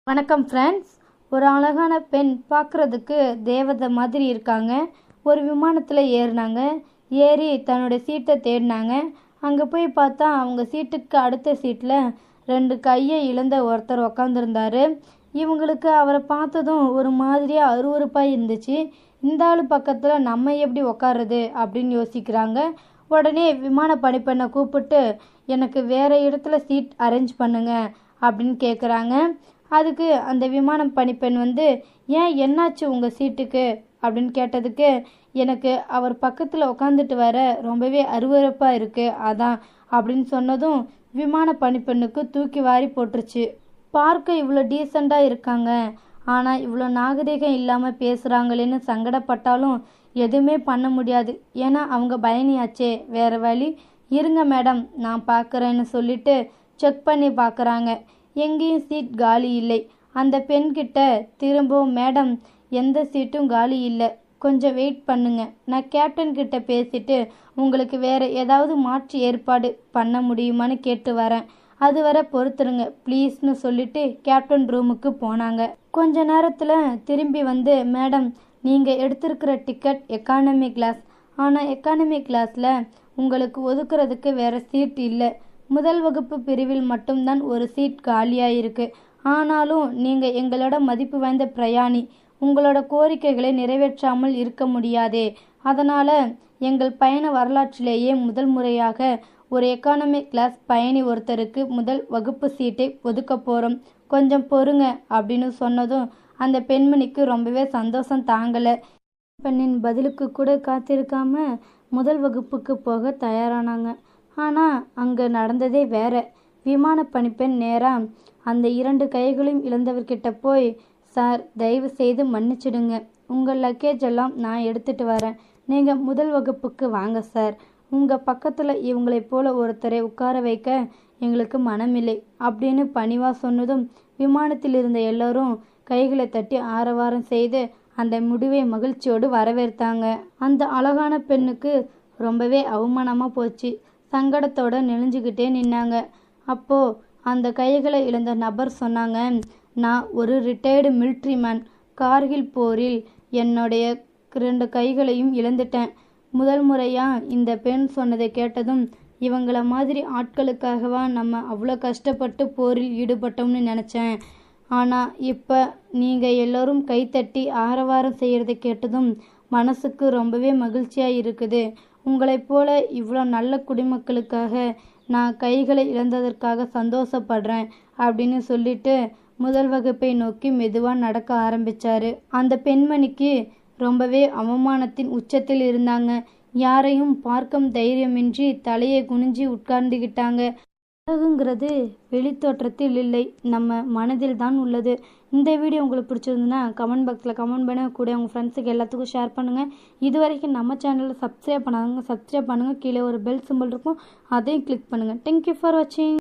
வணக்கம் ஃப்ரெண்ட்ஸ். ஒரு அழகான பெண் பார்க்குறதுக்கு தேவதை மாதிரி இருக்காங்க. ஒரு விமானத்தில் ஏறினாங்க. ஏறி தன்னோட சீட்டை தேடினாங்க. அங்கே போய் பார்த்தா அவங்க சீட்டுக்கு அடுத்த சீட்டில் 2 கையை இழந்த ஒருத்தர் உக்காந்துருந்தார். இவங்களுக்கு அவரை பார்த்ததும் ஒரு மாதிரியாக அருவருப்பாக இருந்துச்சு. இந்த ஆள் பக்கத்தில் நம்ம எப்படி உக்காருறது அப்படின்னு யோசிக்கிறாங்க. உடனே விமான பணிப்பெண்ணை கூப்பிட்டு எனக்கு வேறு இடத்துல சீட் அரேஞ்ச் பண்ணுங்க அப்படின்னு கேட்குறாங்க. அதுக்கு அந்த விமான பணிப்பெண் ஏன் என்னாச்சு உங்கள் சீட்டுக்கு அப்படின்னு கேட்டதுக்கு எனக்கு அவர் பக்கத்தில் உட்காந்துட்டு வர ரொம்பவே அருவருப்பாக இருக்குது அதான் அப்படின்னு சொன்னதும் விமான பணிப்பெண்ணுக்கு தூக்கி வாரி போட்டுருச்சு. பார்க்க இவ்வளோ டீசெண்டாக இருக்காங்க, ஆனால் இவ்வளோ நாகரிகம் இல்லாமல் பேசுகிறாங்களேன்னு சங்கடப்பட்டாலும் எதுவுமே பண்ண முடியாது. ஏன்னா அவங்க பயணியாச்சே, வேறு வழி. இருங்க மேடம் நான் பார்க்குறேன்னு சொல்லிட்டு செக் பண்ணி பார்க்குறாங்க. எங்கேயும் சீட் காலி இல்லை. அந்த பெண்கிட்ட திரும்பவும் மேடம் எந்த சீட்டும் காலி இல்லை, கொஞ்சம் வெயிட் பண்ணுங்க, நான் கேப்டன் கிட்ட பேசிட்டு உங்களுக்கு வேறு ஏதாவது மாற்று ஏற்பாடு பண்ண முடியுமான்னு கேட்டு வரேன், அதுவரை பொறுத்துருங்க ப்ளீஸ்னு சொல்லிட்டு கேப்டன் ரூமுக்கு போனாங்க. கொஞ்ச நேரத்தில் திரும்பி மேடம் நீங்கள் எடுத்திருக்கிற டிக்கெட் எக்கானமி கிளாஸ், ஆனால் எக்கானமி கிளாஸில் உங்களுக்கு ஒதுக்குறதுக்கு வேறு சீட் இல்லை. முதல் வகுப்பு பிரிவில் மட்டும்தான் ஒரு சீட் காலியாக இருக்குது. ஆனாலும் நீங்கள் எங்களோட மதிப்பு வாய்ந்த பிரயாணி, உங்களோட கோரிக்கைகளை நிறைவேற்றாமல் இருக்க முடியாதே. அதனால் எங்கள் பயண வரலாற்றிலேயே முதல் முறையாக ஒரு எக்கானமி கிளாஸ் பயணி ஒருத்தருக்கு முதல் வகுப்பு சீட்டை ஒதுக்க போகிறோம், கொஞ்சம் பொறுங்க அப்படின்னு சொன்னதும் அந்த பெண்மணிக்கு ரொம்பவே சந்தோஷம் தாங்கலை. பெண்ணின் பதிலுக்கு கூட காத்திருக்காம முதல் வகுப்புக்கு போக தயாரானாங்க. ஆனால் அங்கே நடந்ததே வேற. விமான பணிப்பெண் நேராக அந்த 2 கைகளையும் இழந்தவர்கிட்ட போய் சார் தயவு செய்து மன்னிச்சிடுங்க, உங்கள் லக்கேஜ் எல்லாம் நான் எடுத்துகிட்டு வரேன், நீங்கள் முதல் வகுப்புக்கு வாங்க சார், உங்கள் பக்கத்தில் இவங்களைப் போல ஒருத்தரை உட்கார வைக்க எங்களுக்கு மனமில்லை அப்படின்னு பணிவாக சொன்னதும் விமானத்தில் இருந்த எல்லோரும் கைகளை தட்டி ஆரவாரம் செய்து அந்த முடிவை மகிழ்ச்சியோடு வரவேற்றாங்க. அந்த அழகான பெண்ணுக்கு ரொம்பவே அவமானமாக போச்சு. சங்கடத்தோடு நெளிஞ்சுக்கிட்டே நின்னாங்க. அப்போது அந்த கைகளை இழந்த நபர் சொன்னாங்க, நான் ஒரு ரிட்டையர்டு மிலிட்ரி மேன், கார்கில் போரில் என்னுடைய 2 கைகளையும் இழந்துட்டேன். முதல் முறையாக இந்த பெண் சொன்னதை கேட்டதும் இவங்கள மாதிரி ஆட்களுக்காகவா நம்ம அவ்வளோ கஷ்டப்பட்டு போரில் ஈடுபட்டோம்னு நினச்சேன். ஆனால் இப்போ நீங்கள் எல்லோரும் கைத்தட்டி ஆரவாரம் செய்கிறத கேட்டதும் மனசுக்கு ரொம்பவே மகிழ்ச்சியாக இருக்குது. உங்களைப் போல இவ்வளோ நல்ல குடிமக்களுக்காக நான் கைகளை இழந்ததற்காக சந்தோஷப்படுறேன் அப்படின்னு சொல்லிட்டு முதல் வகுப்பை நோக்கி மெதுவாக நடக்க ஆரம்பித்தார். அந்த பெண்மணிக்கு ரொம்பவே அவமானத்தின் உச்சத்தில் இருந்தாங்க. யாரையும் பார்க்கும் தைரியமின்றி தலையை குனிஞ்சி உட்கார்ந்துக்கிட்டாங்க. அழகுங்கிறது வெளித்தோற்றத்தில் இல்லை, நம்ம மனதில் தான் உள்ளது. இந்த வீடியோ உங்களுக்கு பிடிச்சிருந்துன்னா கமெண்ட் பாக்ஸில் கமெண்ட் பண்ண, கூட உங்கள் ஃப்ரெண்ட்ஸுக்கு எல்லாத்துக்கும் ஷேர் பண்ணுங்கள். இது வரைக்கும் நம்ம சேனலில் சப்ஸ்கிரைப் பண்ணுங்கள். கீழே ஒரு பெல் சிம்பிள் இருக்கும், அதையும் கிளிக் பண்ணுங்கள். தேங்க்யூ ஃபார் வாட்சிங்.